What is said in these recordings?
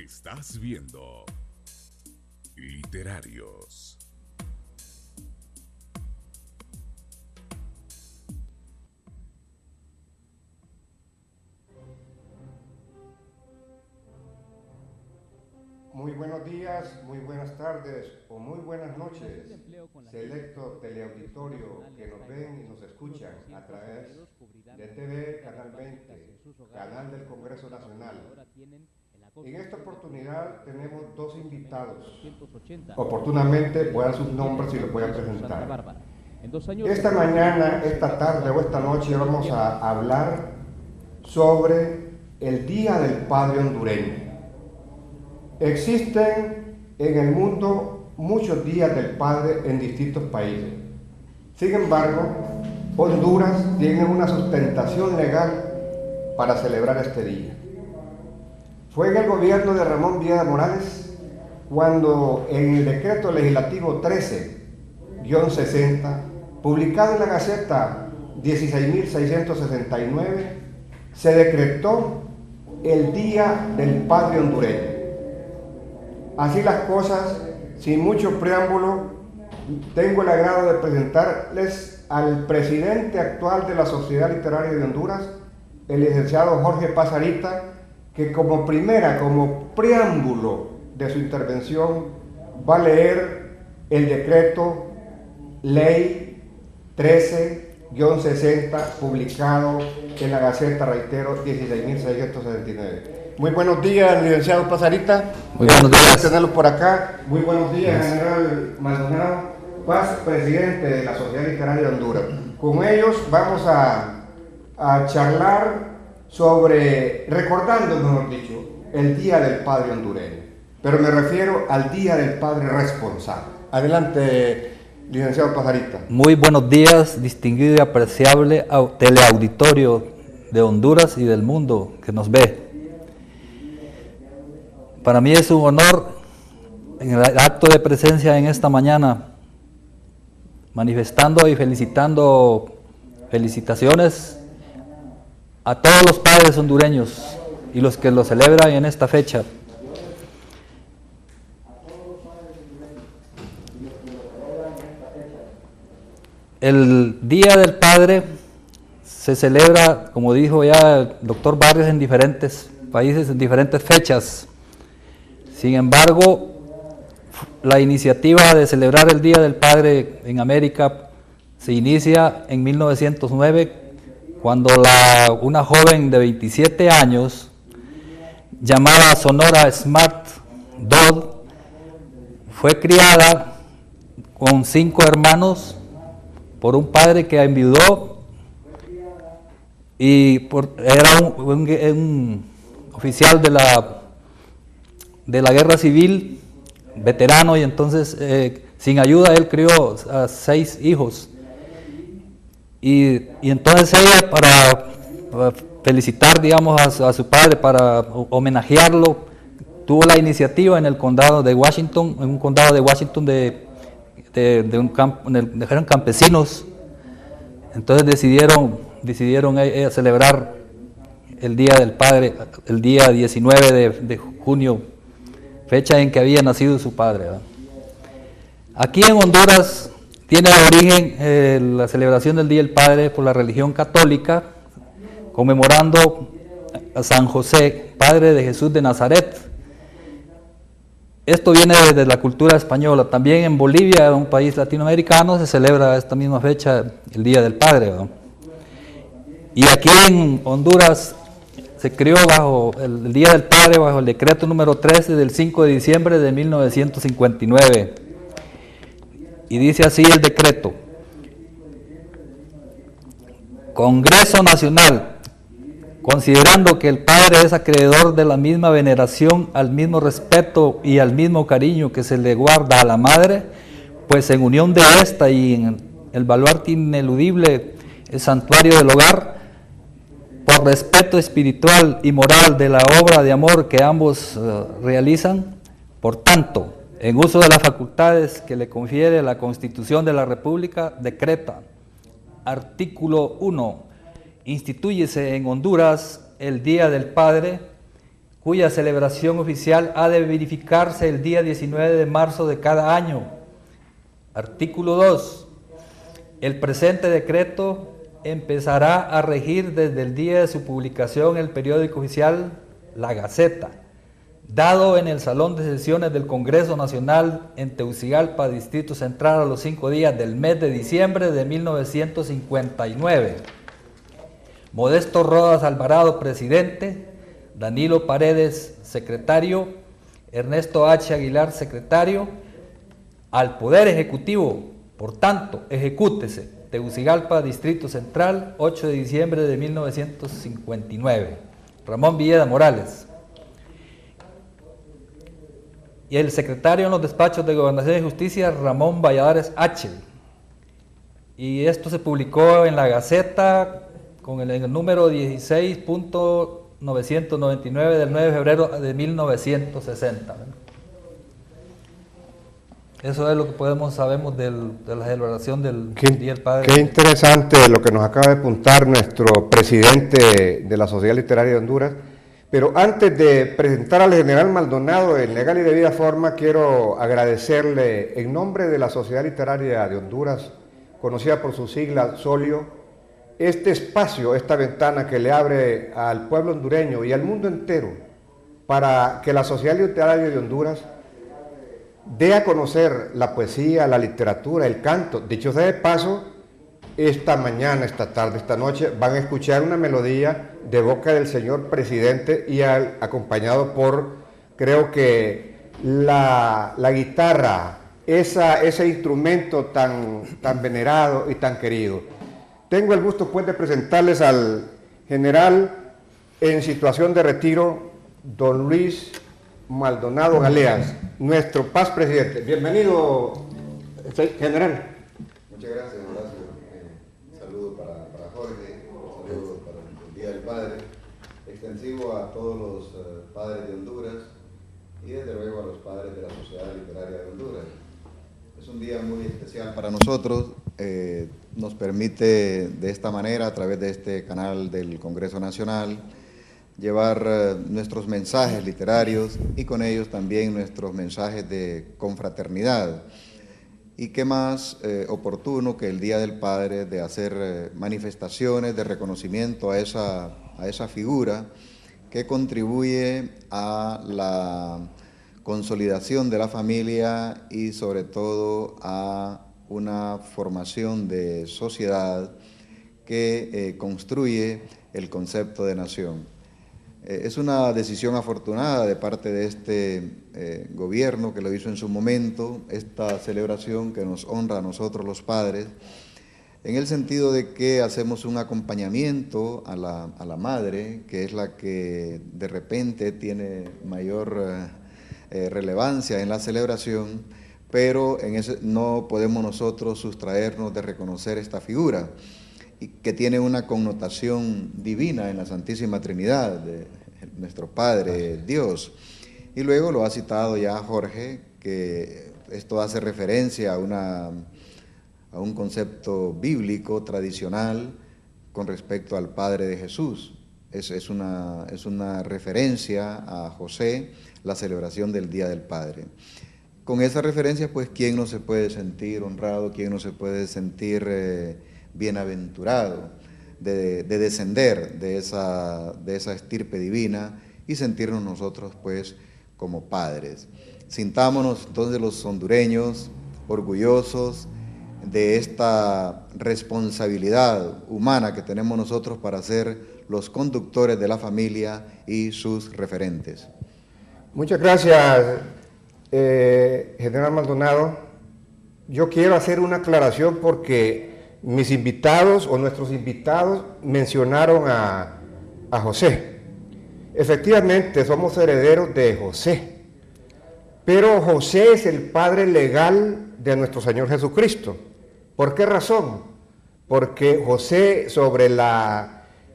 Estás viendo Literarios. Muy buenos días, muy buenas tardes o muy buenas noches, selecto teleauditorio que nos ven y nos escuchan a través de TV Canal 20, Canal del Congreso Nacional. En esta oportunidad tenemos dos invitados. Oportunamente voy a dar sus nombres y los voy a presentar. Esta mañana, esta tarde o esta noche vamos a hablar sobre el Día del Padre hondureño. Existen en el mundo muchos días del padre en distintos países. Sin embargo, Honduras tiene una sustentación legal para celebrar este día. Fue en el gobierno de Ramón Villeda Morales cuando en el decreto legislativo 13-60, publicado en la Gaceta 16.669, se decretó el Día del Padre hondureño. Así las cosas, sin mucho preámbulo, tengo el agrado de presentarles al presidente actual de la Sociedad Literaria de Honduras, el licenciado Jorge Pasarita, que como preámbulo de su intervención va a leer el decreto Ley 13-60, publicado en la Gaceta, reitero, 16.669. Muy buenos días, licenciado Pasarita. Muy buenos días. Tenerlo por acá. Muy buenos días, general Maldonado Paz, presidente de la Sociedad Literaria de Honduras. Con ellos vamos a charlar sobre, recordando, mejor dicho, el Día del Padre hondureño. Pero me refiero al Día del Padre responsable. Adelante, licenciado Pasarita. Muy buenos días, distinguido y apreciable teleauditorio de Honduras y del mundo que nos ve. Para mí es un honor en el acto de presencia en esta mañana, manifestando y felicitaciones a todos los padres hondureños y los que lo celebran en esta fecha. El Día del Padre se celebra, como dijo ya el doctor Barrios, en diferentes países, en diferentes fechas. Sin embargo, la iniciativa de celebrar el Día del Padre en América se inicia en 1909, cuando una joven de 27 años, llamada Sonora Smart Dodd, fue criada con 5 hermanos por un padre que enviudó y era un oficial de la guerra civil, veterano, y entonces sin ayuda él crió a 6 hijos. Y entonces ella, para felicitar, digamos, a su padre, para homenajearlo, tuvo la iniciativa en el condado de Washington, en un condado de Washington eran campesinos. Entonces decidieron celebrar el Día del Padre el día 19 de junio, fecha en que había nacido su padre, ¿verdad? Aquí en Honduras tiene origen la celebración del Día del Padre por la religión católica, conmemorando a San José, padre de Jesús de Nazaret. Esto viene desde la cultura española. También en Bolivia, un país latinoamericano, se celebra esta misma fecha, el Día del Padre, ¿verdad? Y aquí en Honduras se creó bajo el Día del Padre, bajo el decreto número 13 del 5 de diciembre de 1959. Y dice así el decreto: Congreso Nacional, considerando que el padre es acreedor de la misma veneración, al mismo respeto y al mismo cariño que se le guarda a la madre, pues en unión de esta y en el baluarte ineludible, el santuario del hogar, por respeto espiritual y moral de la obra de amor que ambos realizan, por tanto, en uso de las facultades que le confiere la Constitución de la República, decreta, artículo 1, instituyese en Honduras el Día del Padre, cuya celebración oficial ha de verificarse el día 19 de marzo de cada año. Artículo 2. El presente decreto empezará a regir desde el día de su publicación en el periódico oficial La Gaceta, dado en el Salón de Sesiones del Congreso Nacional en Tegucigalpa, Distrito Central, a los 5 días del mes de diciembre de 1959. Modesto Rodas Alvarado, presidente; Danilo Paredes, secretario; Ernesto H. Aguilar, secretario. Al Poder Ejecutivo, por tanto, ejecútese. Tegucigalpa, Distrito Central, 8 de diciembre de 1959. Ramón Villeda Morales. Y el secretario en los despachos de Gobernación y Justicia, Ramón Valladares H. Y esto se publicó en la Gaceta con el número 16.999 del 9 de febrero de 1960. Eso es lo que sabemos de la celebración del Día del Padre. Qué interesante lo que nos acaba de apuntar nuestro presidente de la Sociedad Literaria de Honduras. Pero antes de presentar al general Maldonado en legal y debida forma, quiero agradecerle en nombre de la Sociedad Literaria de Honduras, conocida por su sigla SOLIO, este espacio, esta ventana que le abre al pueblo hondureño y al mundo entero para que la Sociedad Literaria de Honduras dé a conocer la poesía, la literatura, el canto. Dicho sea de paso, esta mañana, esta tarde, esta noche van a escuchar una melodía de boca del señor presidente y acompañado por, creo que, la guitarra, ese instrumento tan venerado y tan querido. Tengo el gusto pues de presentarles al general en situación de retiro, don Luis Maldonado Galeas, nuestro paz presidente. Bienvenido, general. Muchas gracias, Horacio. Saludo para Jorge, saludo para el Día del Padre, extensivo a todos los padres de Honduras y desde luego a los padres de la Sociedad Literaria de Honduras. Es un día muy especial para nosotros, nos permite de esta manera, a través de este canal del Congreso Nacional, llevar nuestros mensajes literarios y con ellos también nuestros mensajes de confraternidad. Y qué más oportuno que el Día del Padre de hacer manifestaciones de reconocimiento a esa figura que contribuye a la consolidación de la familia y sobre todo a una formación de sociedad que construye el concepto de nación. Es una decisión afortunada de parte de este gobierno que lo hizo en su momento, esta celebración que nos honra a nosotros los padres, en el sentido de que hacemos un acompañamiento a la madre, que es la que de repente tiene mayor relevancia en la celebración, pero no podemos nosotros sustraernos de reconocer esta figura, y que tiene una connotación divina en la Santísima Trinidad, de nuestro Padre Dios. Y luego lo ha citado ya Jorge, que esto hace referencia a un concepto bíblico tradicional con respecto al Padre de Jesús. Es una referencia a José, la celebración del Día del Padre. Con esa referencia, pues, ¿quién no se puede sentir honrado? ¿Quién no se puede sentir bienaventurado de descender de esa estirpe divina y sentirnos nosotros pues como padres? Sintámonos entonces los hondureños orgullosos de esta responsabilidad humana que tenemos nosotros para ser los conductores de la familia y sus referentes. Muchas gracias, general Maldonado. Yo quiero hacer una aclaración porque mis invitados o nuestros invitados mencionaron a José. Efectivamente, somos herederos de José, pero José es el padre legal de nuestro Señor Jesucristo. ¿Por qué razón? Porque José, sobre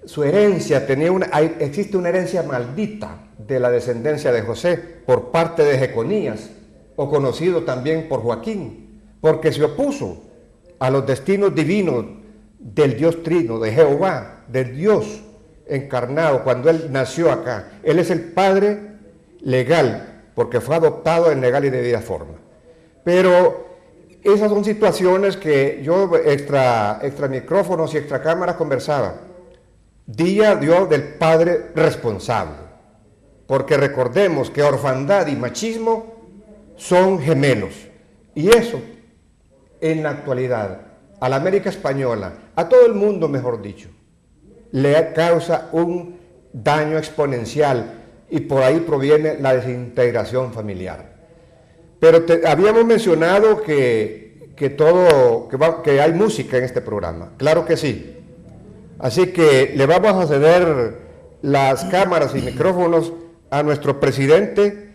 su herencia, existe una herencia maldita de la descendencia de José por parte de Jeconías, o conocido también por Joaquín, porque se opuso a los destinos divinos del Dios Trino, de Jehová, del Dios encarnado cuando él nació acá. Él es el padre legal, porque fue adoptado en legal y debida forma. Pero esas son situaciones que yo extra micrófonos y extra cámaras conversaba. Día Dios del padre responsable, porque recordemos que orfandad y machismo son gemelos, y eso en la actualidad a la América española, a todo el mundo mejor dicho, le causa un daño exponencial, y por ahí proviene la desintegración familiar. Pero habíamos mencionado que hay música en este programa, claro que sí. Así que le vamos a ceder las cámaras y micrófonos a nuestro presidente,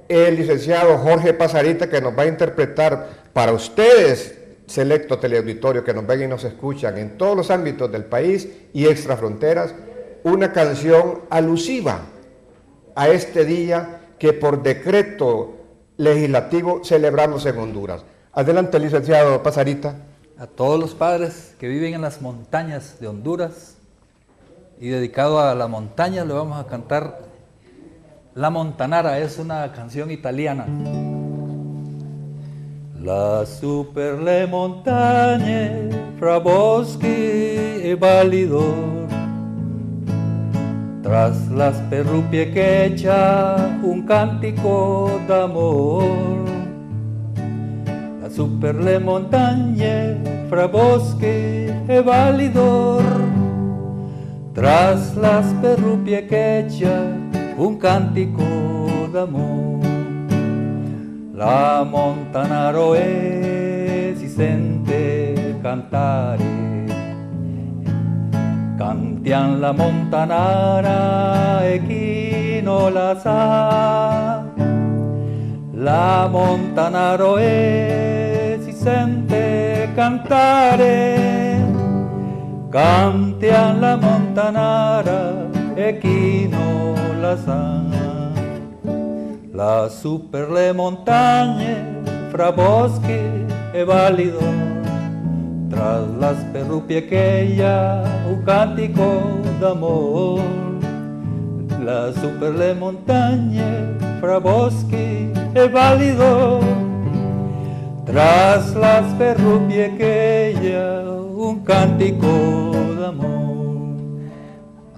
el licenciado Jorge Pasarita, que nos va a interpretar para ustedes, selecto teleauditorio, que nos ven y nos escuchan en todos los ámbitos del país y extrafronteras, una canción alusiva a este día que por decreto legislativo celebramos en Honduras. Adelante, licenciado Pasarita. A todos los padres que viven en las montañas de Honduras, y dedicado a la montaña le vamos a cantar La Montanara, es una canción italiana. La super le montagne fra boschi e validor, tras las perrupie que echa un cántico d'amor. La super le montagne fra boschi e validor, tras las perrupie que echa un cántico d'amor. La montanaro si sente cantare, cantian la montanara e chi non la sa. La montanaro si sente cantare, cantian la montanara e chi non la sa. La super le montagne fra boschi e validor, tras las perrupie que ella un cántico d'amor. La super le montagne fra boschi e validor, tras las perrupie que ella un cántico d'amor.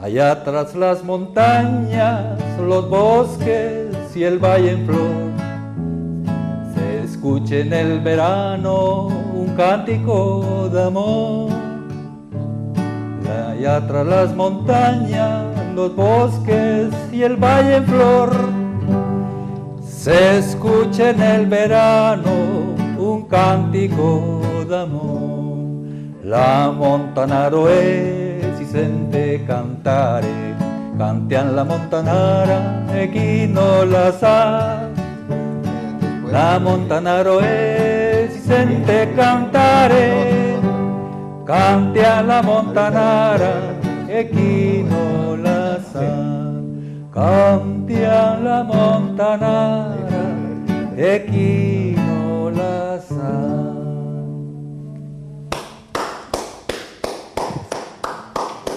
Allá tras las montañas, los bosques y el valle en flor, se escucha en el verano un cántico de amor. Allá tras las montañas, los bosques y el valle en flor, se escucha en el verano un cántico de amor. La montanaro si sente cantare, cantian la montanara e chi non la sa. La montanaro si sente cantare, cantian la montanara e chi non la sa. Cantian la montanara e chi non la sa.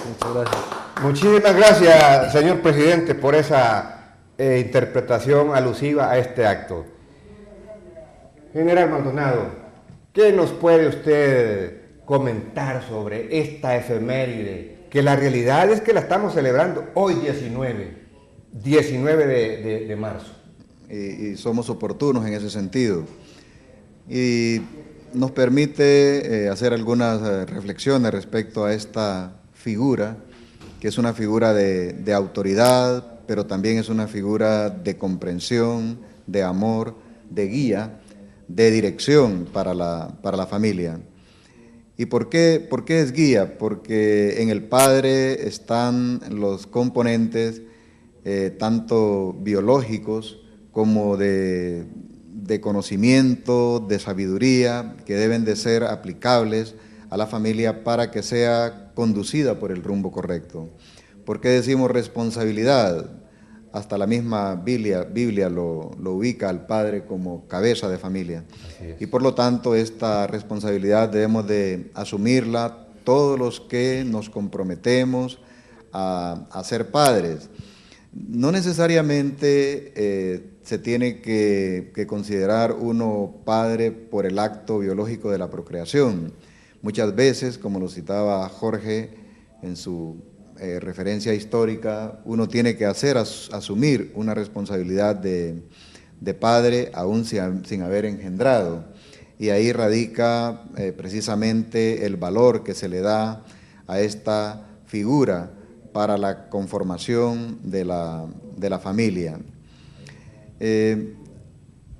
Muchas gracias. Muchísimas gracias, señor presidente, por esa interpretación alusiva a este acto. General Maldonado, ¿qué nos puede usted comentar sobre esta efeméride? Que la realidad es que la estamos celebrando hoy 19 de marzo. Y somos oportunos en ese sentido. Y nos permite hacer algunas reflexiones respecto a esta figura, que es una figura de autoridad, pero también es una figura de comprensión, de amor, de guía, de dirección para la familia. ¿Y por qué es guía? Porque en el padre están los componentes tanto biológicos como de conocimiento, de sabiduría, que deben de ser aplicables a la familia para que sea conducida por el rumbo correcto. ¿Por qué decimos responsabilidad? Hasta la misma Biblia lo ubica al padre como cabeza de familia. Y por lo tanto esta responsabilidad debemos de asumirla todos los que nos comprometemos a ser padres. No necesariamente se tiene que considerar uno padre por el acto biológico de la procreación. Muchas veces, como lo citaba Jorge en su referencia histórica, uno tiene que asumir una responsabilidad de padre aún sin haber engendrado. Y ahí radica precisamente el valor que se le da a esta figura para la conformación de la familia.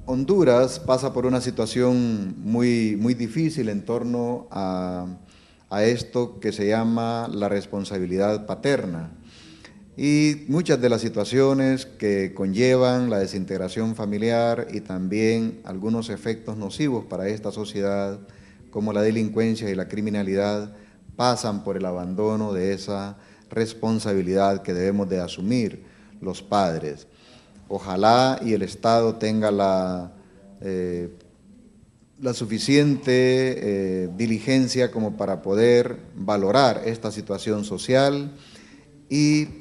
Honduras pasa por una situación muy difícil en torno a esto que se llama la responsabilidad paterna. Y muchas de las situaciones que conllevan la desintegración familiar y también algunos efectos nocivos para esta sociedad, como la delincuencia y la criminalidad, pasan por el abandono de esa responsabilidad que debemos de asumir los padres. Ojalá y el Estado tenga la suficiente diligencia como para poder valorar esta situación social y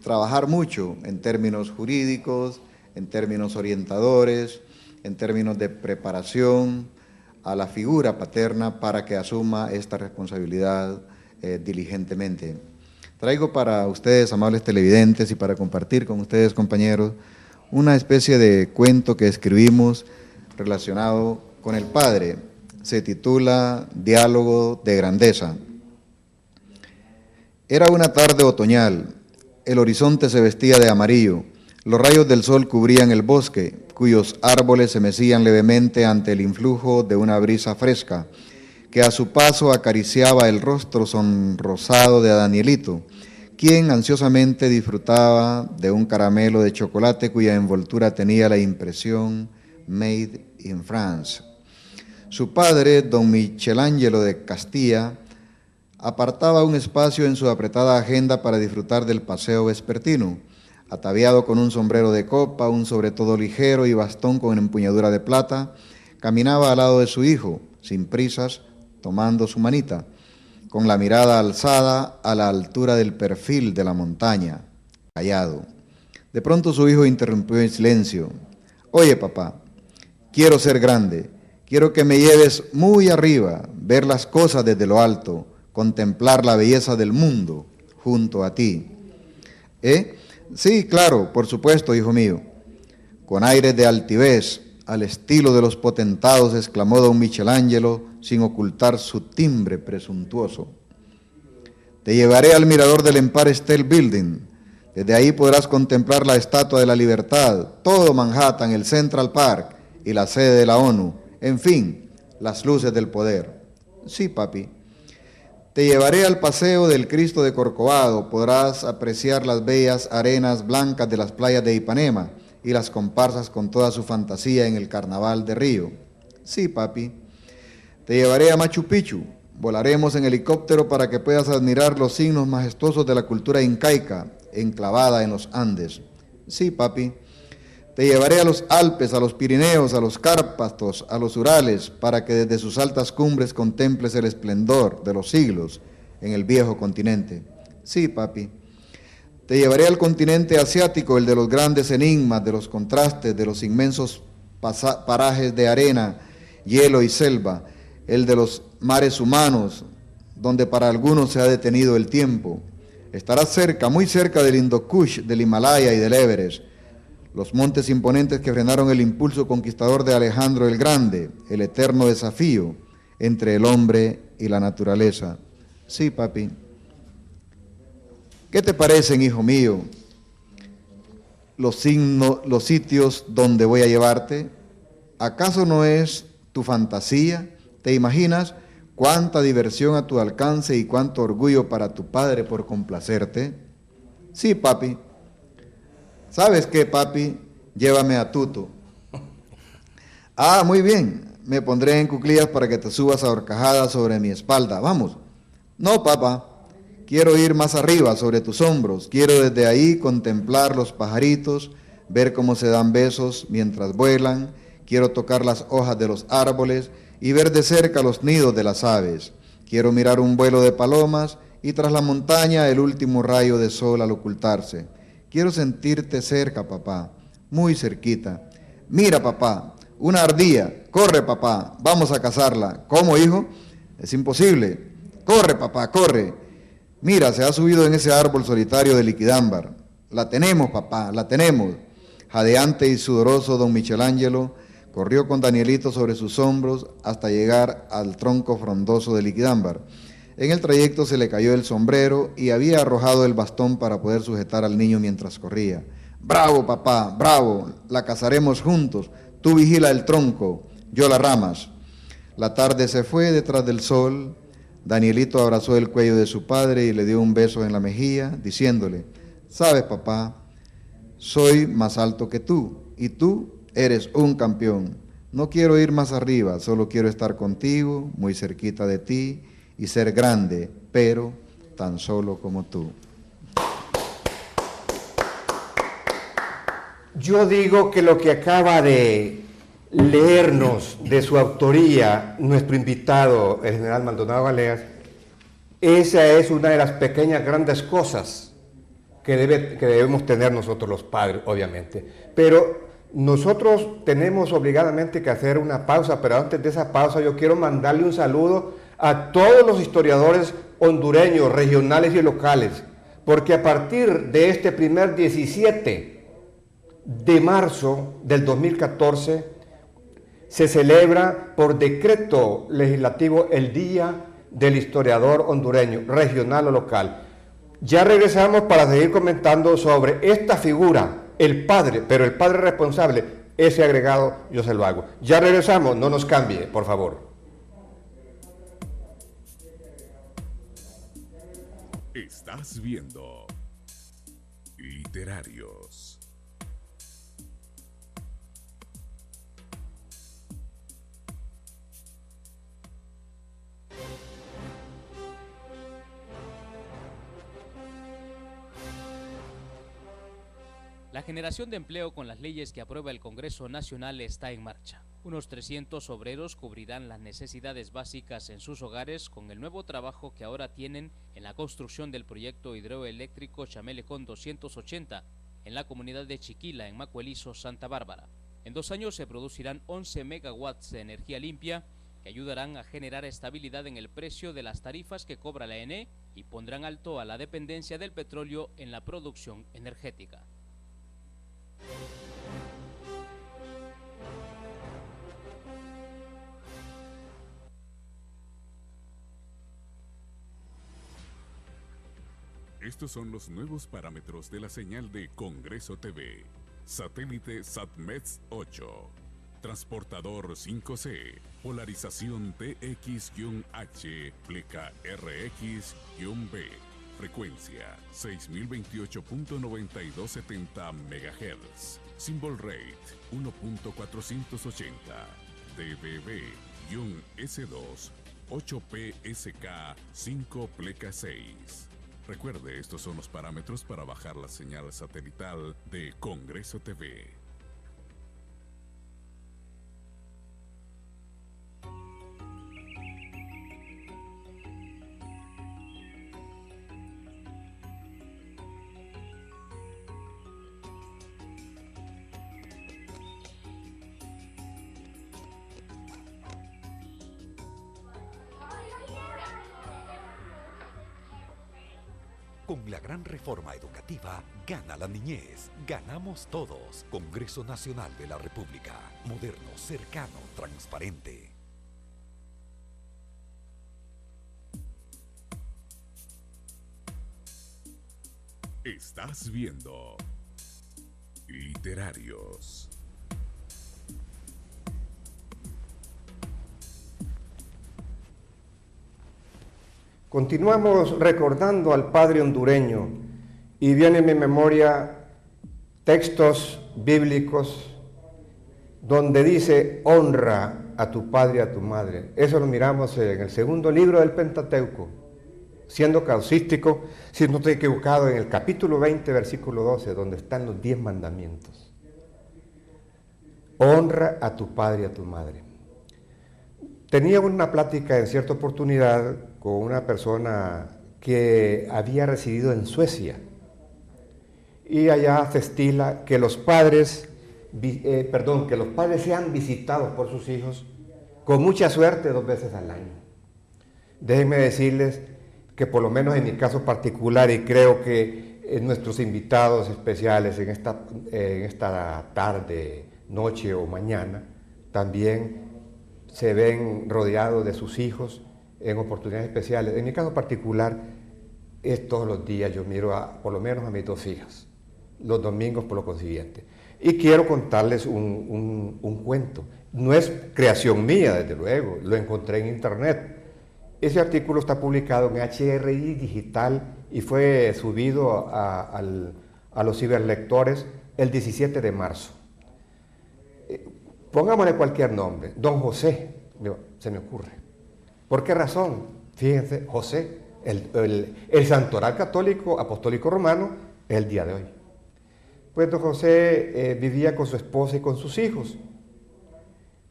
trabajar mucho en términos jurídicos, en términos orientadores, en términos de preparación a la figura paterna para que asuma esta responsabilidad diligentemente. Traigo para ustedes, amables televidentes, y para compartir con ustedes, compañeros, una especie de cuento que escribimos relacionado con el padre. Se titula Diálogo de Grandeza. Era una tarde otoñal, el horizonte se vestía de amarillo, los rayos del sol cubrían el bosque, cuyos árboles se mecían levemente ante el influjo de una brisa fresca, que a su paso acariciaba el rostro sonrosado de Danielito, quien ansiosamente disfrutaba de un caramelo de chocolate cuya envoltura tenía la impresión Made in France. Su padre, don Michelangelo de Castilla, apartaba un espacio en su apretada agenda para disfrutar del paseo vespertino, ataviado con un sombrero de copa, un sobretodo ligero y bastón con empuñadura de plata, caminaba al lado de su hijo, sin prisas, tomando su manita, con la mirada alzada a la altura del perfil de la montaña, callado. De pronto su hijo interrumpió en silencio. «Oye, papá, quiero ser grande, quiero que me lleves muy arriba, ver las cosas desde lo alto, contemplar la belleza del mundo junto a ti». Sí, claro, por supuesto, hijo mío. Con aires de altivez, al estilo de los potentados, exclamó don Michelangelo, sin ocultar su timbre presuntuoso. Te llevaré al mirador del Empire State Building. Desde ahí podrás contemplar la Estatua de la Libertad, todo Manhattan, el Central Park y la sede de la ONU. En fin, las luces del poder. Sí, papi. Te llevaré al paseo del Cristo de Corcovado, podrás apreciar las bellas arenas blancas de las playas de Ipanema y las comparsas con toda su fantasía en el Carnaval de Río. Sí, papi. Te llevaré a Machu Picchu, volaremos en helicóptero para que puedas admirar los signos majestuosos de la cultura incaica, enclavada en los Andes. Sí, papi. Te llevaré a los Alpes, a los Pirineos, a los Cárpatos, a los Urales, para que desde sus altas cumbres contemples el esplendor de los siglos en el viejo continente. Sí, papi. Te llevaré al continente asiático, el de los grandes enigmas, de los contrastes, de los inmensos parajes de arena, hielo y selva, el de los mares humanos, donde para algunos se ha detenido el tiempo. Estarás cerca, muy cerca del Hindu Kush, del Himalaya y del Everest, los montes imponentes que frenaron el impulso conquistador de Alejandro el Grande, el eterno desafío entre el hombre y la naturaleza. Sí, papi. ¿Qué te parecen, hijo mío, los sitios donde voy a llevarte? ¿Acaso no es tu fantasía? ¿Te imaginas cuánta diversión a tu alcance y cuánto orgullo para tu padre por complacerte? Sí, papi. ¿Sabes qué, papi? Llévame a Tuto. Ah, muy bien. Me pondré en cuclillas para que te subas a horcajadas sobre mi espalda. Vamos. No, papá. Quiero ir más arriba, sobre tus hombros. Quiero desde ahí contemplar los pajaritos, ver cómo se dan besos mientras vuelan. Quiero tocar las hojas de los árboles y ver de cerca los nidos de las aves. Quiero mirar un vuelo de palomas y tras la montaña el último rayo de sol al ocultarse. Quiero sentirte cerca, papá, muy cerquita. Mira, papá, una ardilla. Corre, papá, vamos a cazarla. ¿Cómo, hijo? Es imposible. Corre, papá, corre. Mira, se ha subido en ese árbol solitario de liquidámbar. La tenemos, papá, la tenemos. Jadeante y sudoroso don Michelangelo corrió con Danielito sobre sus hombros hasta llegar al tronco frondoso de liquidámbar. En el trayecto se le cayó el sombrero y había arrojado el bastón para poder sujetar al niño mientras corría. Bravo, papá, bravo, la cazaremos juntos. Tú vigila el tronco, yo las ramas. La tarde se fue detrás del sol. Danielito abrazó el cuello de su padre y le dio un beso en la mejilla, diciéndole: sabes, papá, soy más alto que tú y tú eres un campeón. No quiero ir más arriba, solo quiero estar contigo, muy cerquita de ti y ser grande, pero tan solo como tú. Yo digo que lo que acaba de leernos de su autoría nuestro invitado, el general Maldonado Galeas, esa es una de las pequeñas grandes cosas que debemos tener nosotros los padres, obviamente. Pero nosotros tenemos obligadamente que hacer una pausa, pero antes de esa pausa yo quiero mandarle un saludo a todos los historiadores hondureños, regionales y locales, porque a partir de este primer 17 de marzo del 2014 se celebra por decreto legislativo el Día del Historiador Hondureño, regional o local. Ya regresamos para seguir comentando sobre esta figura, el padre, pero el padre responsable, ese agregado yo se lo hago. Ya regresamos, no nos cambie, por favor. Estás viendo Literarios. La generación de empleo con las leyes que aprueba el Congreso Nacional está en marcha. Unos 300 obreros cubrirán las necesidades básicas en sus hogares con el nuevo trabajo que ahora tienen en la construcción del proyecto hidroeléctrico Chamelecón 280 en la comunidad de Chiquila, en Macuelizo, Santa Bárbara. En 2 años se producirán 11 megawatts de energía limpia que ayudarán a generar estabilidad en el precio de las tarifas que cobra la ENE y pondrán alto a la dependencia del petróleo en la producción energética. Estos son los nuevos parámetros de la señal de Congreso TV. Satélite SatMeds 8. Transportador 5C. Polarización TX-H. Pleca RX-B. Frecuencia 6028.9270 MHz. Symbol Rate 1.480. DBB-S2 8PSK 5 Pleca 6. Recuerde, estos son los parámetros para bajar la señal satelital de Congreso TV. Con la gran reforma educativa, gana la niñez, ganamos todos. Congreso Nacional de la República, moderno, cercano, transparente. Estás viendo Literarios. Continuamos recordando al padre hondureño y viene en mi memoria textos bíblicos donde dice: honra a tu padre y a tu madre. Eso lo miramos en el segundo libro del Pentateuco, siendo causístico, si no estoy equivocado, en el capítulo 20, versículo 12, donde están los 10 mandamientos. Honra a tu padre y a tu madre. Tenía una plática en cierta oportunidad con una persona que había residido en Suecia. Y allá se estila que los padres, que los padres sean visitados por sus hijos, con mucha suerte 2 veces al año. Déjenme decirles que por lo menos en mi caso particular, y creo que nuestros invitados especiales en esta tarde, noche o mañana, también se ven rodeados de sus hijos en oportunidades especiales. En mi caso particular, es todos los días, yo miro por lo menos a mis 2 hijas, los domingos por lo consiguiente. Y quiero contarles un cuento. No es creación mía, desde luego, lo encontré en internet. Ese artículo está publicado en HRI Digital y fue subido a los ciberlectores el 17 de marzo. Pongámosle cualquier nombre, Don José, se me ocurre. ¿Por qué razón? Fíjense, José, el santoral católico apostólico romano, es el día de hoy. Pues don José vivía con su esposa y con sus hijos.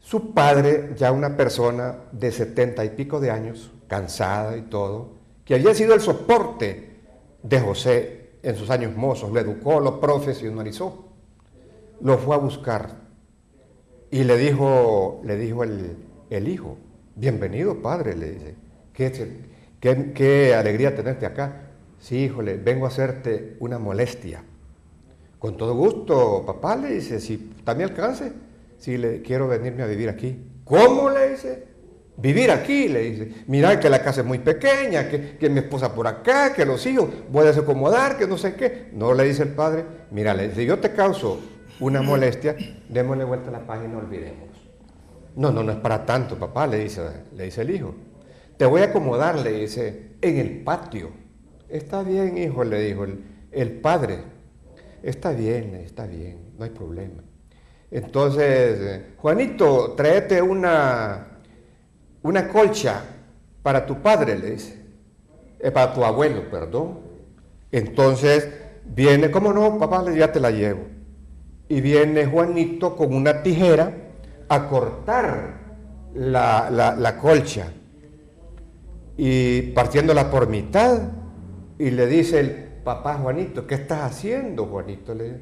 Su padre, ya una persona de 70 y pico de años, cansada y todo, que había sido el soporte de José en sus años mozos, lo educó, lo profesionalizó, lo fue a buscar y le dijo el hijo, bienvenido padre, le dice, qué alegría tenerte acá. Sí, híjole, vengo a hacerte una molestia. Con todo gusto, papá, le dice, si también alcance, si le quiero venirme a vivir aquí. ¿Cómo? Le dice, vivir aquí, le dice, mira que la casa es muy pequeña, que mi esposa por acá, que los hijos, voy a desacomodar, que no sé qué. No, le dice el padre, mira, le dice, yo te causo una molestia, démosle vuelta a la página, olvidémonos. No es para tanto, papá, le dice el hijo. Te voy a acomodar, le dice, en el patio. Está bien, hijo, le dijo el padre. Está bien, no hay problema. Entonces, Juanito, tráete una colcha para tu padre, le dice. Para tu abuelo, perdón. Entonces, viene, ¿cómo no, papá? Ya te la llevo. Y viene Juanito con una tijera a cortar la colcha. Y partiéndola por mitad, y le dice el papá, Juanito, ¿qué estás haciendo, Juanito? Le dice,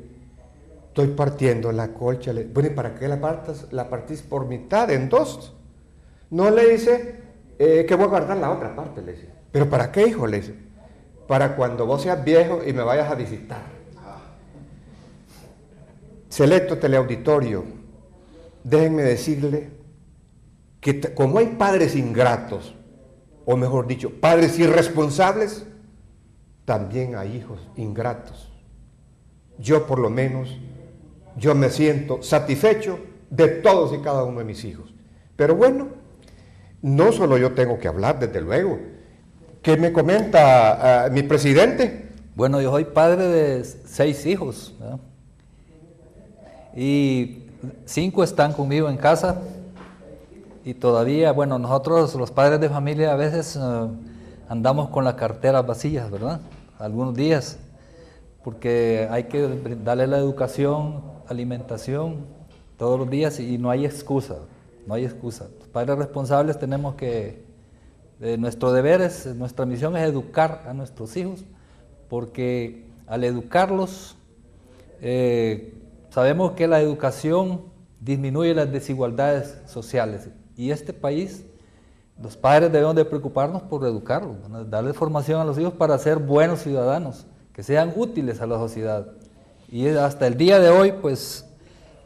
estoy partiendo la colcha. Bueno, ¿y para qué la partís por mitad, en 2? No, le dice, que voy a guardar la otra parte, le dice. ¿Pero para qué, hijo? Le dice, para cuando vos seas viejo y me vayas a visitar. Selecto teleauditorio, déjenme decirle que como hay padres ingratos, o mejor dicho, padres irresponsables, también hay hijos ingratos. Yo por lo menos, yo me siento satisfecho de todos y cada uno de mis hijos. Pero bueno, no solo yo tengo que hablar, desde luego. ¿Qué me comenta mi presidente? Bueno, yo soy padre de 6 hijos, ¿verdad? Y 5 están conmigo en casa. Y todavía, bueno, nosotros los padres de familia a veces andamos con las carteras vacías, ¿verdad? Algunos días, porque hay que darle la educación, alimentación todos los días y no hay excusa, no hay excusa. Los padres responsables tenemos que, nuestro deber es, nuestra misión es educar a nuestros hijos, porque al educarlos, sabemos que la educación disminuye las desigualdades sociales y este país, los padres debemos de preocuparnos por educarlos, darle formación a los hijos para ser buenos ciudadanos, que sean útiles a la sociedad. Y hasta el día de hoy, pues,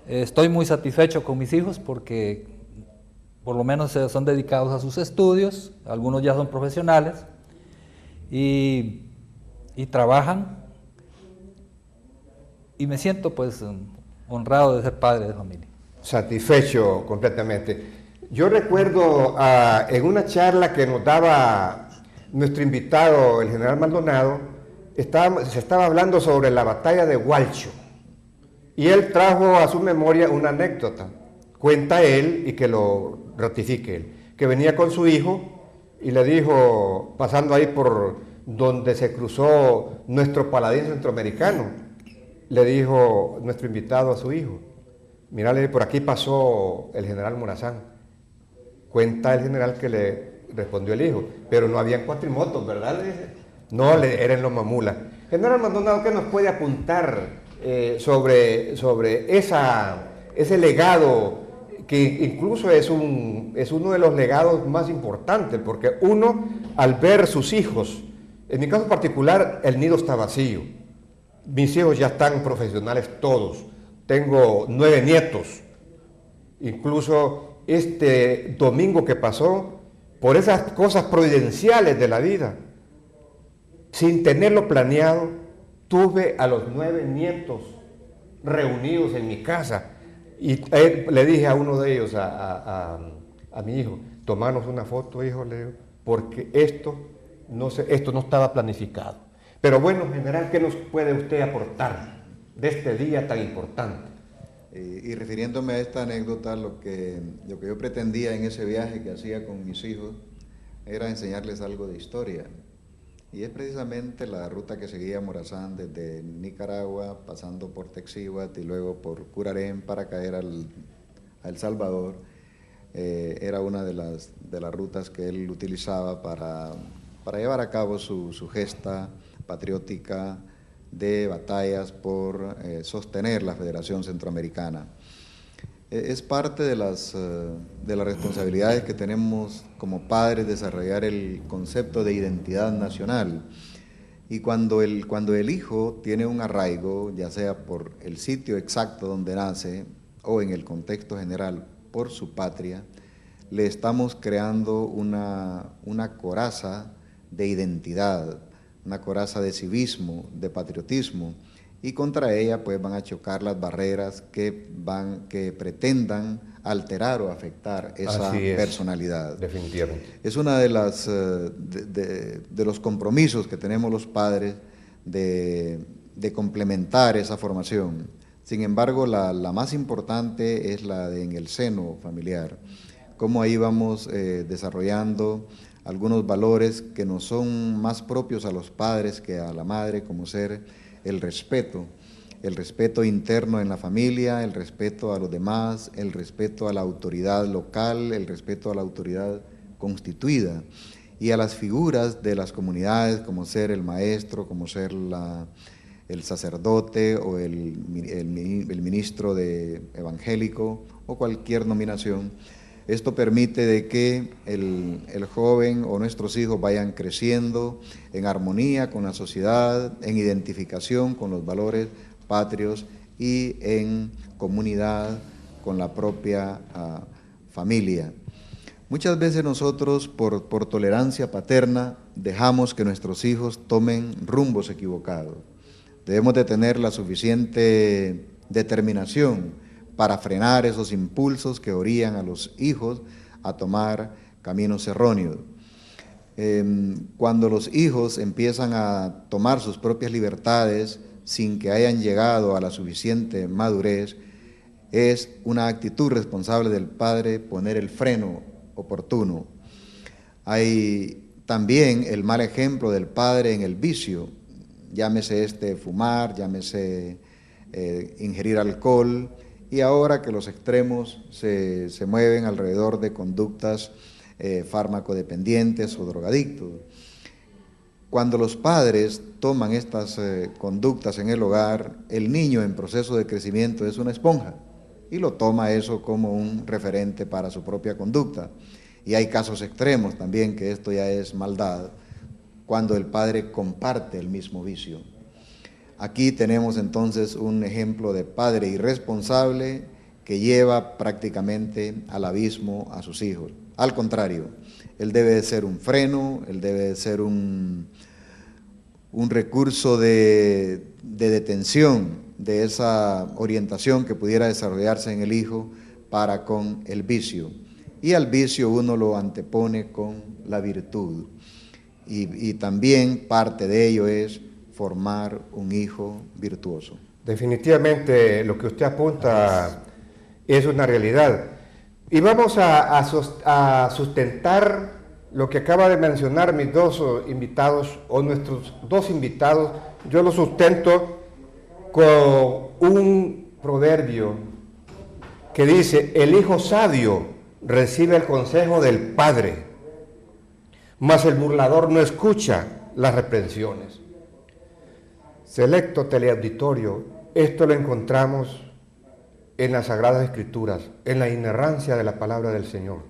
estoy muy satisfecho con mis hijos porque por lo menos son dedicados a sus estudios, algunos ya son profesionales y trabajan. Y me siento, pues, honrado de ser padre de familia. Satisfecho completamente. Yo recuerdo en una charla que nos daba nuestro invitado, el general Maldonado, se estaba hablando sobre la batalla de Hualcho. Y él trajo a su memoria una anécdota. Cuenta él, y que lo ratifique él, que venía con su hijo y le dijo, pasando ahí por donde se cruzó nuestro paladín centroamericano, le dijo nuestro invitado a su hijo, mírale, por aquí pasó el general Morazán. Cuenta el general que le respondió el hijo, pero no habían cuatrimotos, ¿verdad? Le dice, No, era en Loma Mula. General Maldonado, ¿qué nos puede apuntar sobre ese legado que incluso es uno de los legados más importantes? Porque uno, al ver sus hijos, en mi caso particular, el nido está vacío. Mis hijos ya están profesionales todos. Tengo 9 nietos. Incluso este domingo que pasó, por esas cosas providenciales de la vida, sin tenerlo planeado, tuve a los 9 nietos reunidos en mi casa. Y le dije a uno de ellos, a mi hijo, tomarnos una foto, hijo, le digo, porque esto no estaba planificado. Pero bueno, general, ¿qué nos puede usted aportar de este día tan importante? Y refiriéndome a esta anécdota, lo que yo pretendía en ese viaje que hacía con mis hijos era enseñarles algo de historia. Y es precisamente la ruta que seguía Morazán desde Nicaragua, pasando por Texihuat y luego por Curarén para caer a El Salvador. Era una de las rutas que él utilizaba para llevar a cabo su gesta patriótica de batallas por sostener la Federación Centroamericana. Es parte de las responsabilidades que tenemos como padres desarrollar el concepto de identidad nacional. Y cuando el hijo tiene un arraigo, ya sea por el sitio exacto donde nace o en el contexto general por su patria, le estamos creando una coraza de identidad, una coraza de civismo, de patriotismo, y contra ella pues van a chocar las barreras que pretendan alterar o afectar esa personalidad. Definitivamente. Es una de los compromisos que tenemos los padres de complementar esa formación. Sin embargo, la más importante es la en el seno familiar, cómo ahí vamos desarrollando algunos valores que nos son más propios a los padres que a la madre, como ser el respeto interno en la familia, el respeto a los demás, el respeto a la autoridad local, el respeto a la autoridad constituida y a las figuras de las comunidades, como ser el maestro, como ser el sacerdote o el ministro evangélico o cualquier nominación. Esto permite de que el joven o nuestros hijos vayan creciendo en armonía con la sociedad, en identificación con los valores patrios y en comunidad con la propia familia. Muchas veces nosotros, por tolerancia paterna, dejamos que nuestros hijos tomen rumbos equivocados. Debemos de tener la suficiente determinación para frenar esos impulsos que orillan a los hijos a tomar caminos erróneos. Cuando los hijos empiezan a tomar sus propias libertades sin que hayan llegado a la suficiente madurez, es una actitud responsable del padre poner el freno oportuno. Hay también el mal ejemplo del padre en el vicio, llámese fumar, llámese ingerir alcohol, y ahora que los extremos se mueven alrededor de conductas farmacodependientes o drogadictos. Cuando los padres toman estas conductas en el hogar, el niño en proceso de crecimiento es una esponja y lo toma eso como un referente para su propia conducta. Y hay casos extremos también, que esto ya es maldad, cuando el padre comparte el mismo vicio. Aquí tenemos entonces un ejemplo de padre irresponsable que lleva prácticamente al abismo a sus hijos. Al contrario, él debe de ser un freno, él debe de ser un recurso de detención de esa orientación que pudiera desarrollarse en el hijo para con el vicio. Y al vicio uno lo antepone con la virtud. Y también parte de ello es formar un hijo virtuoso. Definitivamente lo que usted apunta es una realidad. Y vamos a sustentar lo que acaba de mencionar mis dos invitados, o nuestros dos invitados. Yo lo sustento con un proverbio que dice: el hijo sabio recibe el consejo del padre, mas el burlador no escucha las reprensiones. Selecto teleauditorio, esto lo encontramos en las Sagradas Escrituras, en la inerrancia de la palabra del Señor.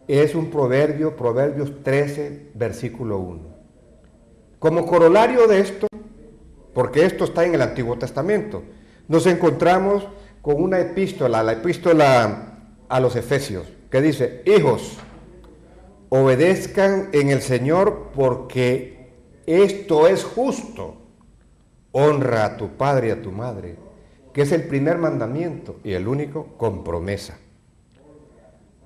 Es un proverbio, Proverbios 13, versículo 1. Como corolario de esto, porque esto está en el Antiguo Testamento, nos encontramos con una epístola, la epístola a los Efesios, que dice: hijos, obedezcan en el Señor porque esto es justo. Honra a tu padre y a tu madre, que es el primer mandamiento y el único con promesa,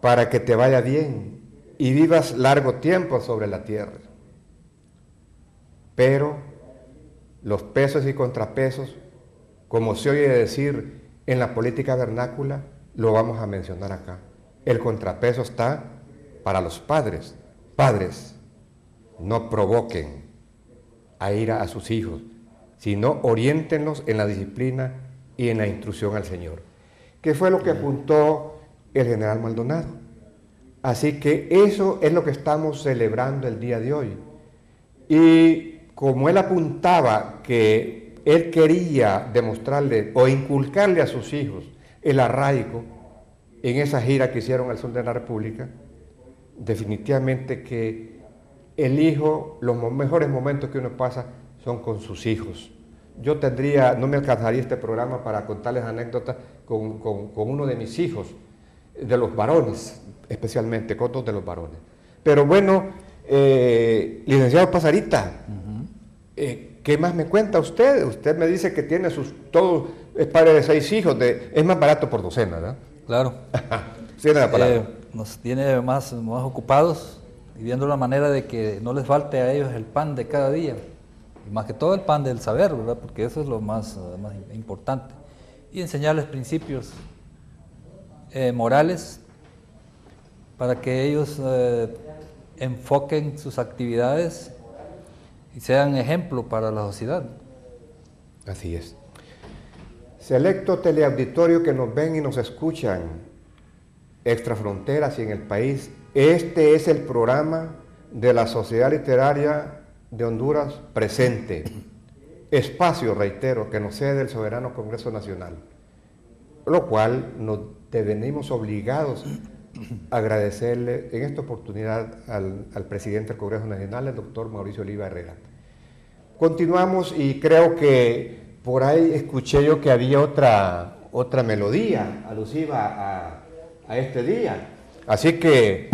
para que te vaya bien y vivas largo tiempo sobre la tierra. Pero los pesos y contrapesos, como se oye decir en la política vernácula, lo vamos a mencionar acá. El contrapeso está para los padres. Padres, no provoquen a ira a sus hijos, sino oriéntenlos en la disciplina y en la instrucción al Señor, que fue lo que apuntó el general Maldonado. Así que eso es lo que estamos celebrando el día de hoy. Y como él apuntaba que él quería demostrarle o inculcarle a sus hijos el arraigo en esa gira que hicieron al sur de la República, definitivamente que el hijo, los mejores momentos que uno pasa son con sus hijos. Yo no me alcanzaría este programa para contarles anécdotas con uno de mis hijos, de los varones, especialmente, con dos de los varones. Pero bueno, licenciado Pasarita, ¿qué más me cuenta usted? Usted me dice que tiene todos, es padre de 6 hijos, es más barato por docena, ¿verdad? Claro. Tiene la palabra. Nos tiene más ocupados y viendo la manera de que no les falte a ellos el pan de cada día. Y más que todo el pan del saber, ¿verdad? Porque eso es lo más importante. Y enseñarles principios morales para que ellos enfoquen sus actividades y sean ejemplo para la sociedad. Así es. Selecto teleauditorio que nos ven y nos escuchan extrafronteras y en el país, este es el programa de la Sociedad Literaria de Honduras presente, espacio, reitero, que nos cede el Soberano Congreso Nacional, lo cual nos venimos obligados a agradecerle en esta oportunidad al presidente del Congreso Nacional, el doctor Mauricio Oliva Herrera. Continuamos y creo que por ahí escuché yo que había otra melodía alusiva a este día, así que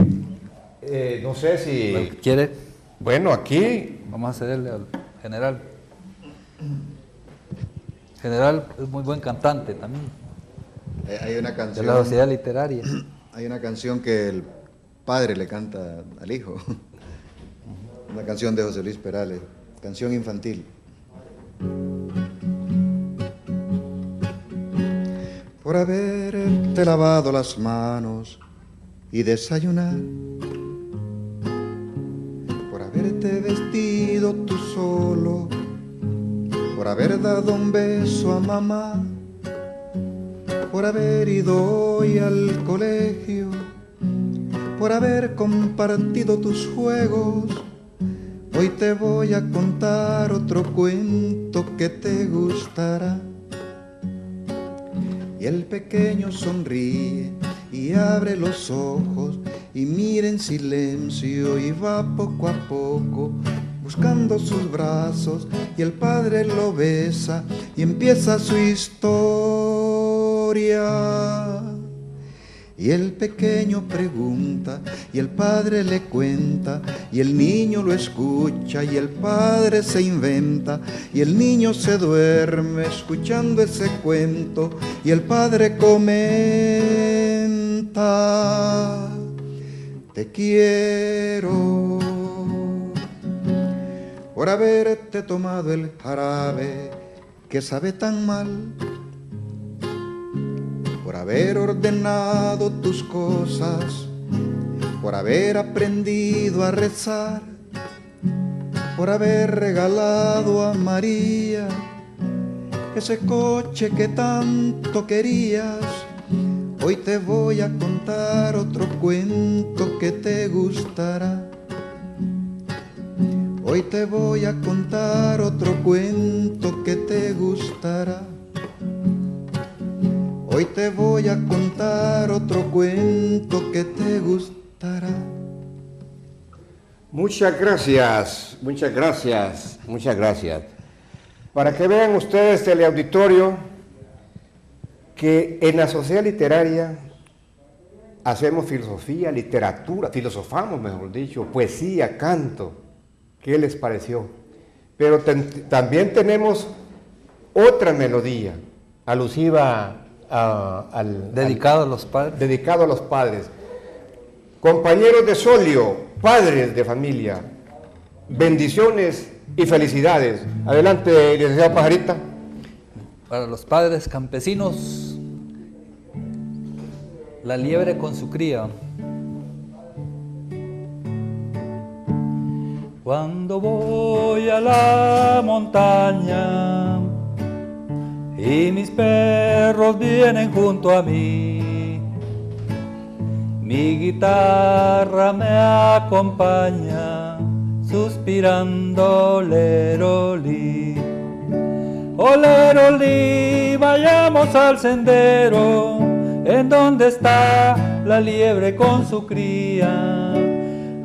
no sé si... ¿Quiere? Bueno, aquí... Vamos a cederle al general. General es muy buen cantante también. Hay una canción... De la Sociedad Literaria. Hay una canción que el padre le canta al hijo. Una canción de José Luis Perales, canción infantil. Por haberte lavado las manos y desayunar, por haberte vestido tú solo, por haber dado un beso a mamá, por haber ido hoy al colegio, por haber compartido tus juegos, hoy te voy a contar otro cuento que te gustará. Y el pequeño sonríe y abre los ojos y mira en silencio y va poco a poco buscando sus brazos, y el padre lo besa y empieza su historia. Y el pequeño pregunta y el padre le cuenta, y el niño lo escucha y el padre se inventa, y el niño se duerme escuchando ese cuento y el padre comenta: te quiero por haberte tomado el jarabe que sabe tan mal, por haber ordenado tus cosas, por haber aprendido a rezar, por haber regalado a María ese coche que tanto querías. Hoy te voy a contar otro cuento que te gustará. Hoy te voy a contar otro cuento que te gustará. Hoy te voy a contar otro cuento que te gustará. Muchas gracias, muchas gracias, muchas gracias. Para que vean ustedes, teleauditorio, que en la sociedad literaria hacemos filosofía, literatura, filosofamos, mejor dicho, poesía, canto. ¿Qué les pareció? Pero también tenemos otra melodía alusiva dedicado a los padres. Dedicado a los padres. Compañeros de solio, padres de familia, bendiciones y felicidades. Adelante, licenciado Pajarita. Para los padres campesinos, la liebre con su cría. Cuando voy a la montaña y mis perros vienen junto a mí, mi guitarra me acompaña suspirando lerolí. Oh lerolí, vayamos al sendero en donde está la liebre con su cría.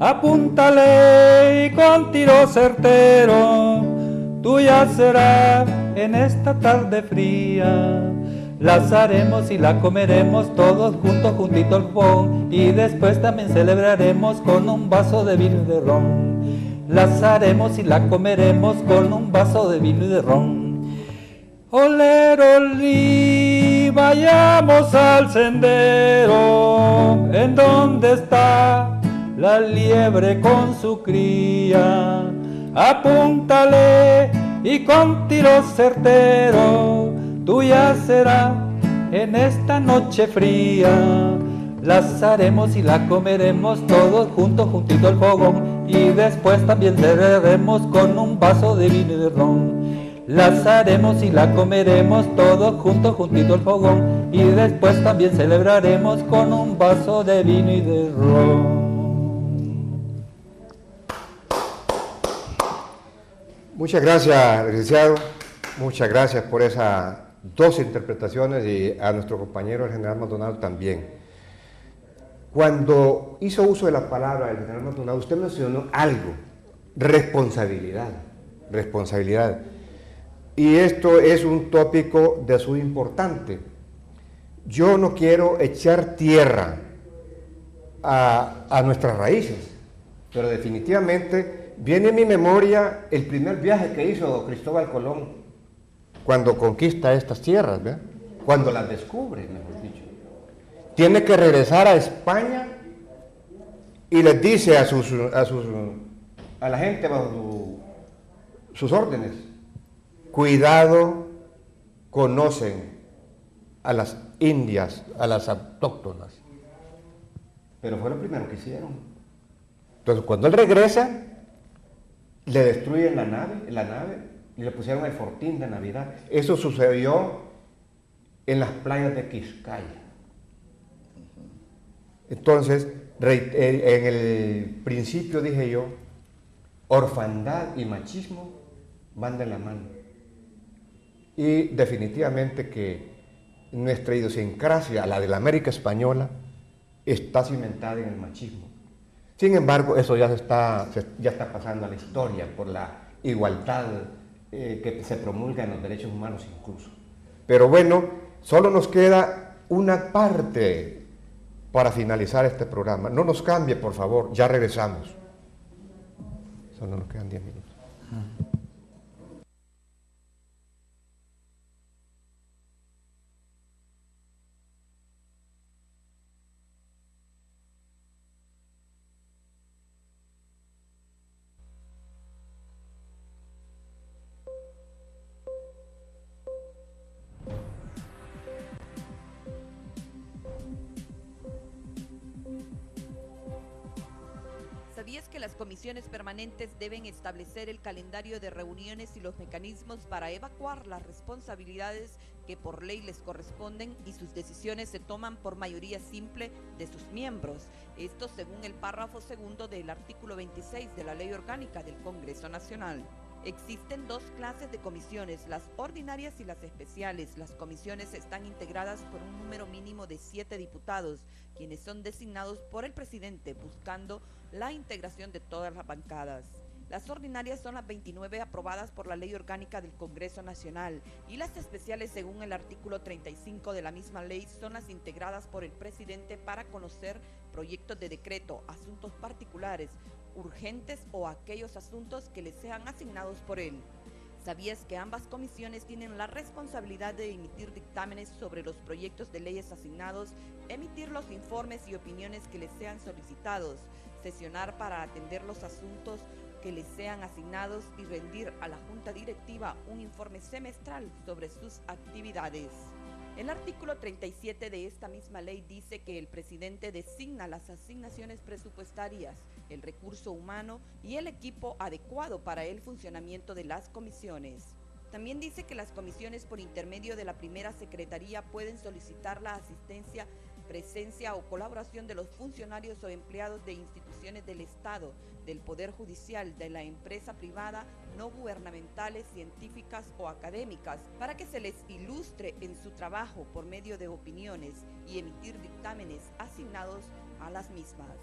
Apúntale y con tiro certero, tuya será en esta tarde fría. La asaremos y la comeremos todos juntos, juntito al fogón, y después también celebraremos con un vaso de vino y de ron. La asaremos y la comeremos con un vaso de vino y de ron. Olerolí, vayamos al sendero en donde está la liebre con su cría. Apúntale y con tiro certero, tuya será en esta noche fría. La asaremos y la comeremos todos juntos, juntito al fogón, y después también celebraremos con un vaso de vino y de ron. La asaremos y la comeremos todos juntos, juntito al fogón, y después también celebraremos con un vaso de vino y de ron. Muchas gracias, licenciado. Muchas gracias por esas dos interpretaciones, y a nuestro compañero el general Maldonado también. Cuando hizo uso de la palabra del general Maldonado, usted mencionó algo: responsabilidad. Responsabilidad. Y esto es un tópico de su importante. Yo no quiero echar tierra a nuestras raíces, pero definitivamente viene en mi memoria el primer viaje que hizo Cristóbal Colón, cuando conquista estas tierras, ¿verdad? Cuando las descubre, mejor dicho. Tiene que regresar a España y les dice a la gente bajo sus órdenes: cuidado, conocen a las indias, a las autóctonas. Pero fue lo primero que hicieron. Entonces, cuando él regresa, le destruyen la nave y le pusieron el fortín de Navidad. Eso sucedió en las playas de Quiscaya. Entonces, en el principio dije yo, orfandad y machismo van de la mano. Y definitivamente que nuestra idiosincrasia, la de la América española, está cimentada en el machismo. Sin embargo, eso ya está pasando a la historia por la igualdad que se promulga en los derechos humanos incluso. Pero bueno, solo nos queda una parte para finalizar este programa. No nos cambie, por favor, ya regresamos. Solo nos quedan 10 minutos. que las comisiones permanentes deben establecer el calendario de reuniones y los mecanismos para evacuar las responsabilidades que por ley les corresponden y sus decisiones se toman por mayoría simple de sus miembros. Esto según el párrafo segundo del artículo 26 de la Ley Orgánica del Congreso Nacional. Existen dos clases de comisiones, las ordinarias y las especiales. Las comisiones están integradas por un número mínimo de 7 diputados, quienes son designados por el presidente, buscando la integración de todas las bancadas. Las ordinarias son las 29 aprobadas por la Ley Orgánica del Congreso Nacional y las especiales, según el artículo 35 de la misma ley, son las integradas por el presidente para conocer proyectos de decreto, asuntos particulares, urgentes o aquellos asuntos que les sean asignados por él. ¿Sabías que ambas comisiones tienen la responsabilidad de emitir dictámenes sobre los proyectos de leyes asignados, emitir los informes y opiniones que les sean solicitados, sesionar para atender los asuntos que les sean asignados y rendir a la Junta Directiva un informe semestral sobre sus actividades? El artículo 37 de esta misma ley dice que el presidente designa las asignaciones presupuestarias, el recurso humano y el equipo adecuado para el funcionamiento de las comisiones. También dice que las comisiones por intermedio de la primera secretaría pueden solicitar la asistencia, presencia o colaboración de los funcionarios o empleados de instituciones del Estado, del Poder Judicial, de la empresa privada, no gubernamentales, científicas o académicas, para que se les ilustre en su trabajo por medio de opiniones y emitir dictámenes asignados a las mismas.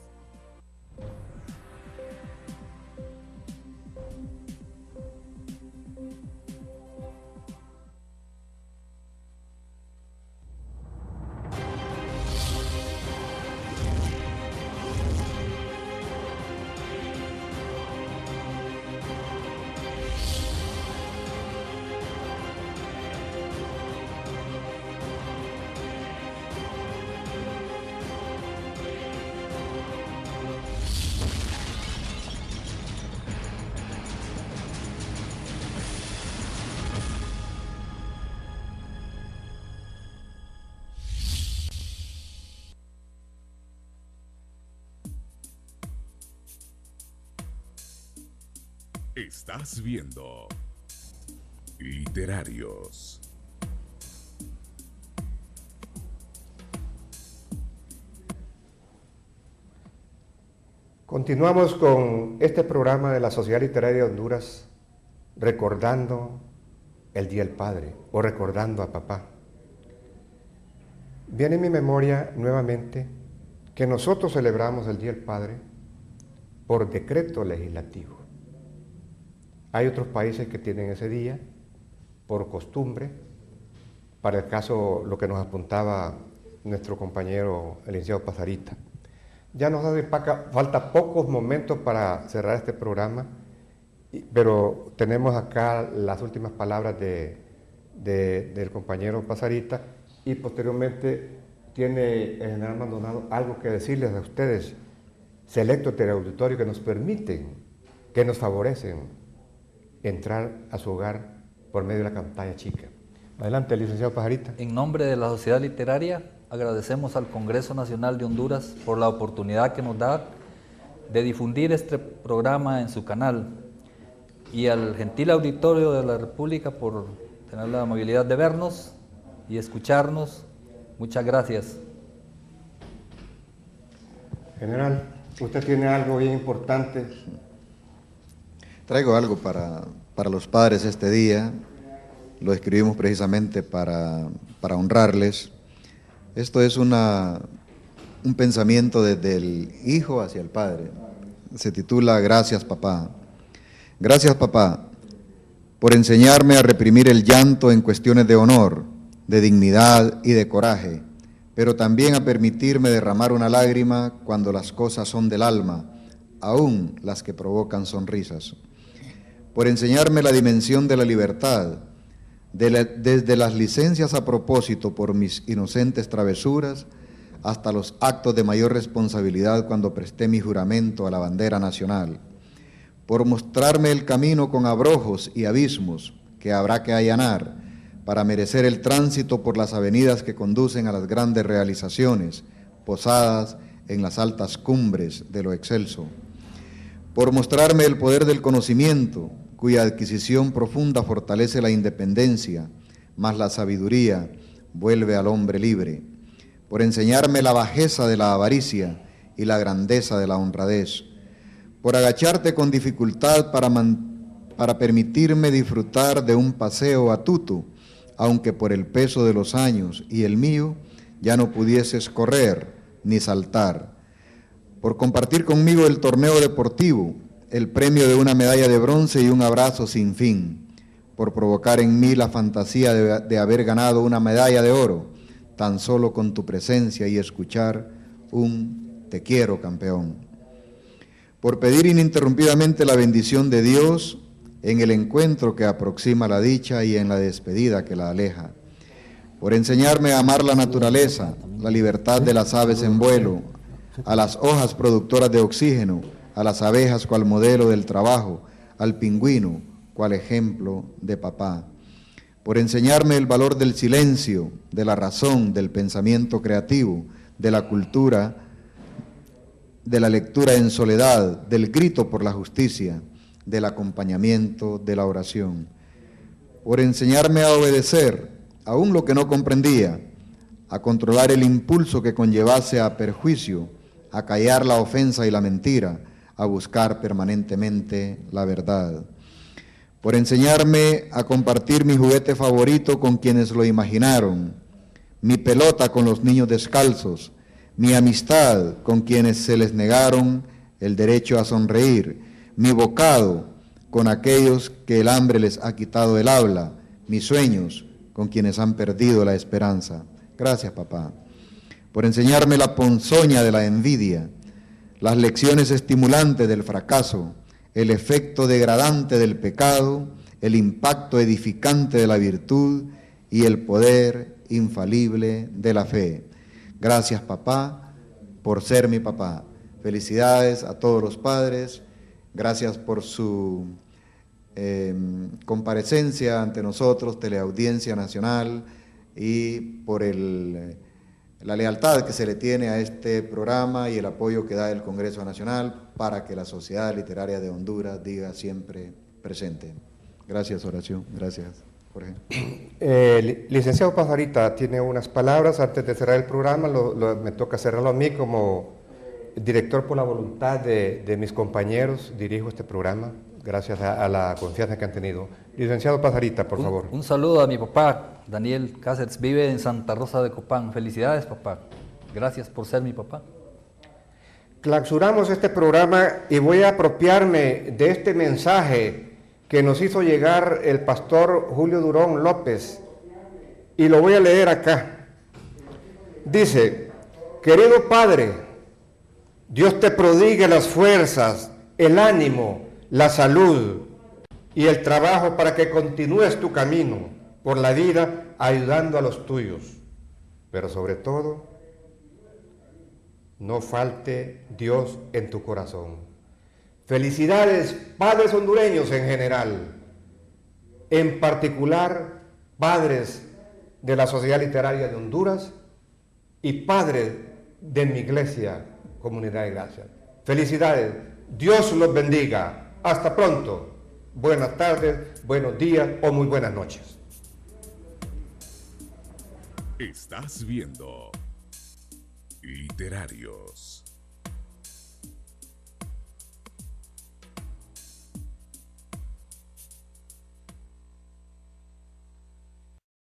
Estás viendo Literarios. Continuamos con este programa de la Sociedad Literaria de Honduras, recordando el Día del Padre o recordando a papá. Viene en mi memoria nuevamente que nosotros celebramos el Día del Padre por decreto legislativo. Hay otros países que tienen ese día por costumbre. Para el caso, lo que nos apuntaba nuestro compañero, el licenciado Pasarita. Ya nos hace falta pocos momentos para cerrar este programa, pero tenemos acá las últimas palabras del compañero Pasarita y posteriormente tiene el general Maldonado algo que decirles a ustedes, selecto teleauditorio, que nos permiten, que nos favorecen entrar a su hogar por medio de la pantalla chica. Adelante, licenciado Pajarita. En nombre de la Sociedad Literaria, agradecemos al Congreso Nacional de Honduras por la oportunidad que nos da de difundir este programa en su canal y al gentil auditorio de la República por tener la amabilidad de vernos y escucharnos. Muchas gracias. General, usted tiene algo bien importante. Traigo algo para los padres este día, lo escribimos precisamente para honrarles. Esto es un pensamiento desde el hijo hacia el padre. Se titula Gracias, papá. Gracias, papá, por enseñarme a reprimir el llanto en cuestiones de honor, de dignidad y de coraje, pero también a permitirme derramar una lágrima cuando las cosas son del alma, aún las que provocan sonrisas. Por enseñarme la dimensión de la libertad, desde las licencias a propósito por mis inocentes travesuras, hasta los actos de mayor responsabilidad cuando presté mi juramento a la bandera nacional. Por mostrarme el camino con abrojos y abismos que habrá que allanar para merecer el tránsito por las avenidas que conducen a las grandes realizaciones, posadas en las altas cumbres de lo excelso. por mostrarme el poder del conocimiento, cuya adquisición profunda fortalece la independencia, mas la sabiduría vuelve al hombre libre, por enseñarme la bajeza de la avaricia y la grandeza de la honradez, por agacharte con dificultad para permitirme disfrutar de un paseo a tuto, aunque por el peso de los años y el mío ya no pudieses correr ni saltar, por compartir conmigo el torneo deportivo, el premio de una medalla de bronce y un abrazo sin fin, por provocar en mí la fantasía de haber ganado una medalla de oro, tan solo con tu presencia y escuchar un te quiero, campeón, por pedir ininterrumpidamente la bendición de Dios en el encuentro que aproxima la dicha y en la despedida que la aleja, por enseñarme a amar la naturaleza, la libertad de las aves en vuelo, a las hojas productoras de oxígeno, a las abejas cual modelo del trabajo, al pingüino cual ejemplo de papá, por enseñarme el valor del silencio, de la razón, del pensamiento creativo, de la cultura, de la lectura en soledad, del grito por la justicia, del acompañamiento, de la oración, por enseñarme a obedecer, aún lo que no comprendía, a controlar el impulso que conllevase a perjuicio, a callar la ofensa y la mentira, a buscar permanentemente la verdad, por enseñarme a compartir mi juguete favorito con quienes lo imaginaron, mi pelota con los niños descalzos, mi amistad con quienes se les negaron el derecho a sonreír, mi bocado con aquellos que el hambre les ha quitado el habla, mis sueños con quienes han perdido la esperanza. Gracias, papá, por enseñarme la ponzoña de la envidia, las lecciones estimulantes del fracaso, el efecto degradante del pecado, el impacto edificante de la virtud y el poder infalible de la fe. Gracias, papá, por ser mi papá. Felicidades a todos los padres. Gracias por su comparecencia ante nosotros, Teleaudiencia Nacional, y por la lealtad que se le tiene a este programa y el apoyo que da el Congreso Nacional para que la Sociedad Literaria de Honduras diga siempre presente. Gracias, Horacio. Gracias, Jorge. Licenciado Pasarita, tiene unas palabras antes de cerrar el programa. Me toca cerrarlo a mí como director por la voluntad de mis compañeros. Dirijo este programa gracias a la confianza que han tenido. Licenciado Pasarita, por favor. Un saludo a mi papá, Daniel Cáceres, vive en Santa Rosa de Copán. Felicidades, papá. Gracias por ser mi papá. Clausuramos este programa y voy a apropiarme de este mensaje que nos hizo llegar el pastor Julio Durón López, y lo voy a leer acá. Dice: querido Padre, Dios te prodigue las fuerzas, el ánimo, la salud y el trabajo para que continúes tu camino por la vida ayudando a los tuyos. Pero sobre todo, no falte Dios en tu corazón. Felicidades, padres hondureños en general, en particular padres de la Sociedad Literaria de Honduras y padres de mi iglesia, Comunidad de Gracia. Felicidades, Dios los bendiga. Hasta pronto. Buenas tardes, buenos días o muy buenas noches. Estás viendo Literarios.